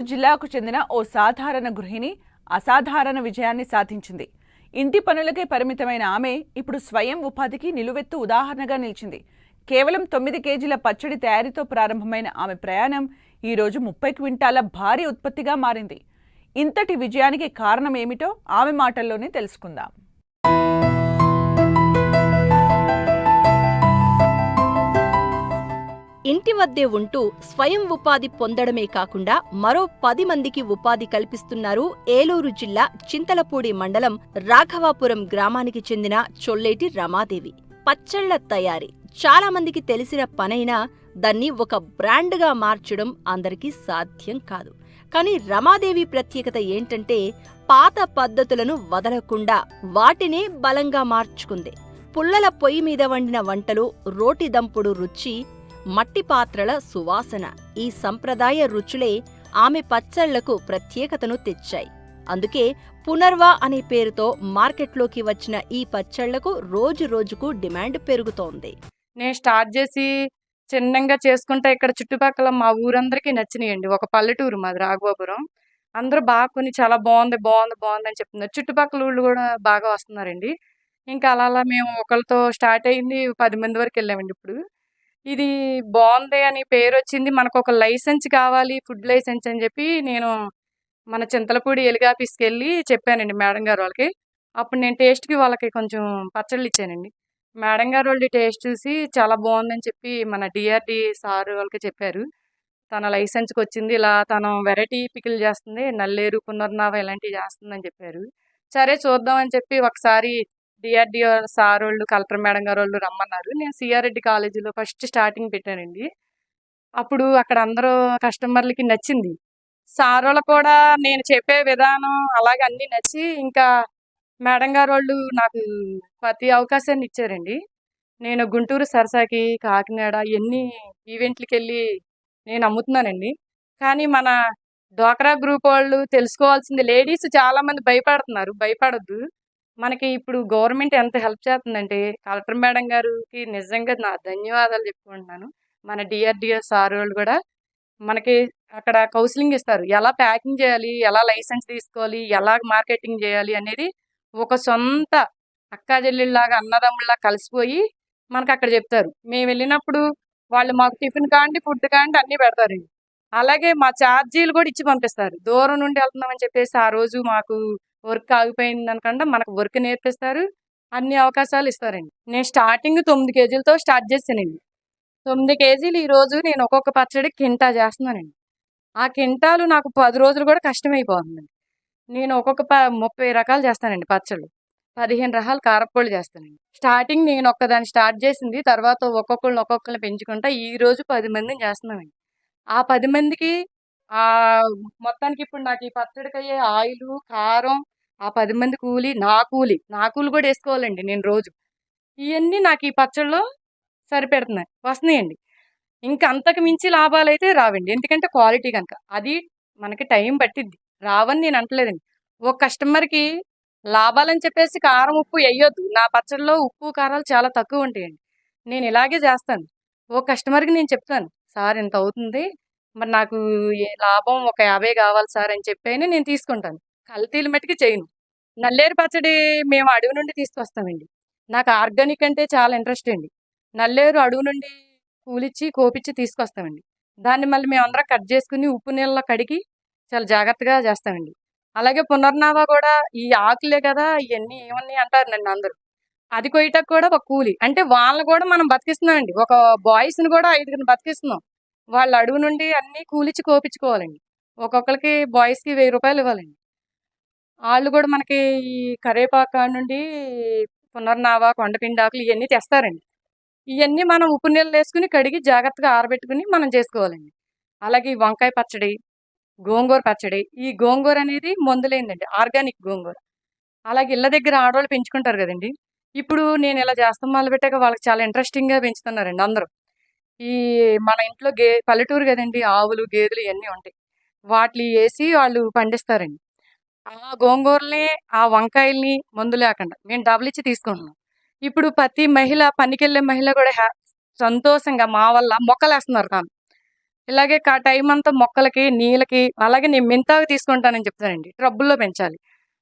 జిల్లాకు చెందిన ఓ సాధారణ గృహిణి అసాధారణ విజయాన్ని సాధించింది. ఇంటి పనులకే పరిమితమైన ఆమె ఇప్పుడు స్వయం ఉపాధికి నిలువెత్తు ఉదాహరణగా నిలిచింది. కేవలం 9 కేజీల పచ్చడి తయారీతో ప్రారంభమైన ఆమె ప్రయాణం ఈరోజు 30 క్వింటాల భారీ ఉత్పత్తిగా మారింది. ఇంతటి విజయానికి కారణం ఏమిటో ఆమె మాటల్లోనే తెలుసుకుందాం. ఇంటి వద్దే ఉంటూ స్వయం ఉపాధి పొందడమే కాకుండా మరో 10 మందికి ఉపాధి కల్పిస్తున్నారు ఏలూరు జిల్లా చింతలపూడి మండలం రాఘవాపురం గ్రామానికి చెందిన చొల్లేటి రమాదేవి. పచ్చళ్ల తయారీ చాలా మందికి తెలిసిన పనైనా దాన్ని ఒక బ్రాండ్గా మార్చడం అందరికీ సాధ్యం కాదు. కానీ రమాదేవి ప్రత్యేకత ఏంటంటే పాత పద్ధతులను వదలకుండా వాటినే బలంగా మార్చుకుంది. పుల్లల పొయ్యి మీద వండిన వంటలు, రోటి దంపుడు రుచి, మట్టి పాత్రల సువాసన, ఈ సంప్రదాయ రుచులే ఆమె పచ్చళ్లకు ప్రత్యేకతను తెచ్చాయి. అందుకే పునర్వ అనే పేరుతో మార్కెట్లోకి వచ్చిన ఈ పచ్చళ్లకు రోజు రోజుకు డిమాండ్ పెరుగుతోంది. నేను స్టార్ట్ చేసి చిన్నంగా చేసుకుంటా ఇక్కడ చుట్టుపక్కల మా ఊరందరికీ నచ్చినాయండి. ఒక పల్లెటూరు మాది రాఘవాపురం. అందరూ బాగా కొని చాలా బాగుంది బాగుంది బాగుంది అని చెప్తున్నారు. చుట్టుపక్కల ఊళ్ళు కూడా బాగా వస్తున్నారండి. ఇంకా అలా అలా మేము ఒకరితో స్టార్ట్ అయింది 10 మంది వరకు వెళ్ళామండి. ఇప్పుడు ఇది బాగుంది అని పేరు వచ్చింది. మనకు ఒక లైసెన్స్ కావాలి, ఫుడ్ లైసెన్స్ అని చెప్పి నేను మన చింతలపూడి ఎలుగు ఆఫీస్కి వెళ్ళి చెప్పానండి మేడం గారు వాళ్ళకి. అప్పుడు నేను టేస్ట్కి వాళ్ళకి కొంచెం పచ్చళ్ళు ఇచ్చానండి. మేడం గారు వాళ్ళు టేస్ట్ చూసి చాలా బాగుందని చెప్పి మన డిఆర్డి సార్ వాళ్ళకి చెప్పారు. తన లైసెన్స్కి వచ్చింది, ఇలా తను వెరైటీ పికిల్ చేస్తుంది, నల్లేరు పునర్నావ ఇలాంటివి చేస్తుందని చెప్పారు. సరే చూద్దాం అని చెప్పి ఒకసారి డిఆర్డిఓ సార్ వాళ్ళు, కలెక్టర్ మేడం గారు వాళ్ళు రమ్మన్నారు. నేను సిఆర్రెడ్డి కాలేజీలో ఫస్ట్ స్టార్టింగ్ పెట్టానండి. అప్పుడు అక్కడ అందరూ కస్టమర్లకి నచ్చింది. సార్ వాళ్ళకు కూడా నేను చెప్పే విధానం అలాగే అన్నీ నచ్చి ఇంకా మేడం గారు వాళ్ళు నాకు ప్రతి అవకాశాన్ని ఇచ్చారండి. నేను గుంటూరు, సరసాకి, కాకినాడ ఎన్ని ఈవెంట్లకి వెళ్ళి నేను అమ్ముతున్నానండి. కానీ మన డ్వాక్రా గ్రూప్ వాళ్ళు తెలుసుకోవాల్సింది, లేడీస్ చాలా మంది భయపడుతున్నారు. భయపడొద్దు. మనకి ఇప్పుడు గవర్నమెంట్ ఎంత హెల్ప్ చేస్తుందంటే కలెక్టర్ మేడం గారికి నిజంగా నా ధన్యవాదాలు చెప్పుకుంటున్నాను. మన డిఆర్డిఓ సార్ వాళ్ళు కూడా మనకి అక్కడ కౌన్సిలింగ్ ఇస్తారు. ఎలా ప్యాకింగ్ చేయాలి, ఎలా లైసెన్స్ తీసుకోవాలి, ఎలా మార్కెటింగ్ చేయాలి అనేది ఒక సొంత అక్కా చెల్లెళ్ళలాగా అన్నదమ్ముల్లా కలిసిపోయి మనకు అక్కడ చెప్తారు. మేము వెళ్ళినప్పుడు వాళ్ళు మాకు టిఫిన్ కాండి, ఫుడ్ కాండి అన్నీ పెడతారండి. అలాగే మా ఛార్జీలు కూడా ఇచ్చి పంపిస్తారు. దూరం నుండి వెళ్తున్నామని చెప్పేసి ఆ రోజు మాకు వర్క్ ఆగిపోయింది అనకుండా మనకు వర్క్ నేర్పిస్తారు. అన్ని అవకాశాలు ఇస్తారండి. నేను స్టార్టింగ్ 9 కేజీలతో స్టార్ట్ చేశానండి. 9 కేజీలు ఈరోజు నేను ఒక్కొక్క పచ్చడి కింటా చేస్తున్నానండి. ఆ కింటాలు నాకు 10 రోజులు కూడా కష్టమైపోతుందండి. నేను ఒక్కొక్క 30 రకాలు చేస్తానండి పచ్చళ్ళు. 15 రకాల కారప్పొళ్ళు చేస్తానండి. స్టార్టింగ్ నేను ఒక్కదాన్ని స్టార్ట్ చేసింది. తర్వాత ఒక్కొక్కళ్ళని పెంచుకుంటా ఈరోజు 10 మందిని చేస్తున్నామండి. ఆ 10 మందికి మొత్తానికి ఇప్పుడు నాకు ఈ పచ్చడికయ్యే ఆయిలు, కారం, ఆ 10 మంది కూలి, నా కూలి కూడా వేసుకోవాలండి నేను రోజు. ఇవన్నీ నాకు ఈ పచ్చడిలో సరిపెడుతున్నాయి, వస్తున్నాయండి. ఇంకా అంతకు మించి లాభాలైతే రావండి. ఎందుకంటే క్వాలిటీ కనుక. అది మనకి టైం పట్టిద్ది. రావని నేను అంటలేదండి. ఒక కస్టమర్‌కి లాభాలని చెప్పేసి కారం, ఉప్పు ఎయ్యొద్దు. నా పచ్చడిలో ఉప్పు, కారాలు చాలా తక్కువ ఉంటాయండి. నేను ఇలాగే చేస్తాను. ఓ కస్టమర్‌కి నేను చెప్తాను, సార్ ఇంత అవుతుంది. మరి నాకు లాభం ఒక 50 కావాలి సార్ అని చెప్పైనా నేను తీసుకుంటాను. కల్తీలు మట్టుకు చేయను. నల్లేరు పచ్చడి మేము అడవి నుండి తీసుకొస్తామండి. నాకు ఆర్గానిక్ అంటే చాలా ఇంట్రెస్ట్ అండి. నల్లేరు అడవి నుండి కూలిచ్చి, కోపిచ్చి తీసుకొస్తామండి. దాన్ని మళ్ళీ మేమందరం కట్ చేసుకుని ఉప్పు నీళ్ళలో కడిగి చాలా జాగ్రత్తగా చేస్తామండి. అలాగే పునర్నవ కూడా ఈ ఆకులే కదా ఇయన్నీ ఏమన్నీ అంటారు నన్నందరూ. అది కొయ్యటకు కూడా ఒక కూలి. అంటే వాళ్ళని కూడా మనం బతికిస్తున్నామండి. ఒక బాయ్స్‌ని కూడా 5గురిని బతికిస్తున్నాం. వాళ్ళు అడవి నుండి అన్నీ కూలిచ్చి కోపిచ్చుకోవాలండి. ఒక్కొక్కళ్ళకి బాయ్స్‌కి రూ. 1000 ఇవ్వాలండి. ఆళ్ళు కూడా మనకి ఈ కరివేపాకు కాడ నుండి పునర్నవ, కొండపిండాకులు ఇయన్నీ తెస్తారండి. ఇయన్నీ మనం ఉప్పు నీళ్ళేసుకుని కడిగి జాగ్రత్తగా ఆరబెట్టుకుని మనం చేసుకోవాలండి. అలాగే ఈ వంకాయ పచ్చడి, గోంగూర పచ్చడి. ఈ గోంగూర అనేది మందులేనిదండి. ఆర్గానిక్ గోంగూర. అలాగే ఇళ్ళ దగ్గర ఆడవాళ్ళు పెంచుకుంటారు కదండీ! ఇప్పుడు నేను ఇలా చేస్తాం మొదలుపెట్టాక వాళ్ళకి చాలా ఇంట్రెస్టింగ్‌గా పెంచుతున్నారండి అందరూ. ఈ మన ఇంట్లో పల్లెటూరు కదండీ! ఆవులు, గేదెలు ఇయన్నీ ఉంటాయి. వాటిలి ఏసి వాళ్ళు పండిస్తారండి. ఆ గోంగూరని, ఆ వంకాయల్ని మందు లేకుండా మేము డబ్బులిచ్చి తీసుకుంటున్నాం. ఇప్పుడు ప్రతి మహిళ, పనికెళ్ళే మహిళ కూడా సంతోషంగా మా వల్ల మొక్కలేస్తున్నారు తాను. ఇలాగే టైం అంతా మొక్కలకి, నీళ్ళకి అలాగే నేను మెంతాకు తీసుకుంటానని చెప్తానండి. ట్రబ్బుల్లో పెంచాలి.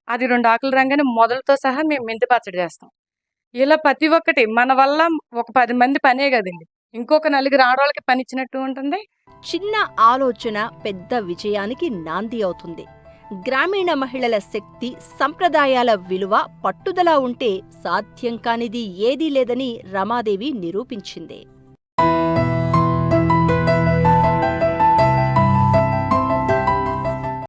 అది 2 ఆకులు రాంగానే మొదలుతో సహా మేము మెంతి పచ్చడి చేస్తాం. ఇలా ప్రతి ఒక్కటి మన వల్ల ఒక 10 మంది పనే గదండీ! ఇంకొక నలుగురు ఆడోళ్ళకి పనిచ్చినట్టు ఉంటుంది. చిన్న ఆలోచన పెద్ద విజయానికి నాంది అవుతుంది. గ్రామీణ మహిళల శక్తి, సంప్రదాయాల విలువ, పట్టుదల ఉంటే సాధ్యం కానిది ఏదీ లేదని రమాదేవి నిరూపించింది.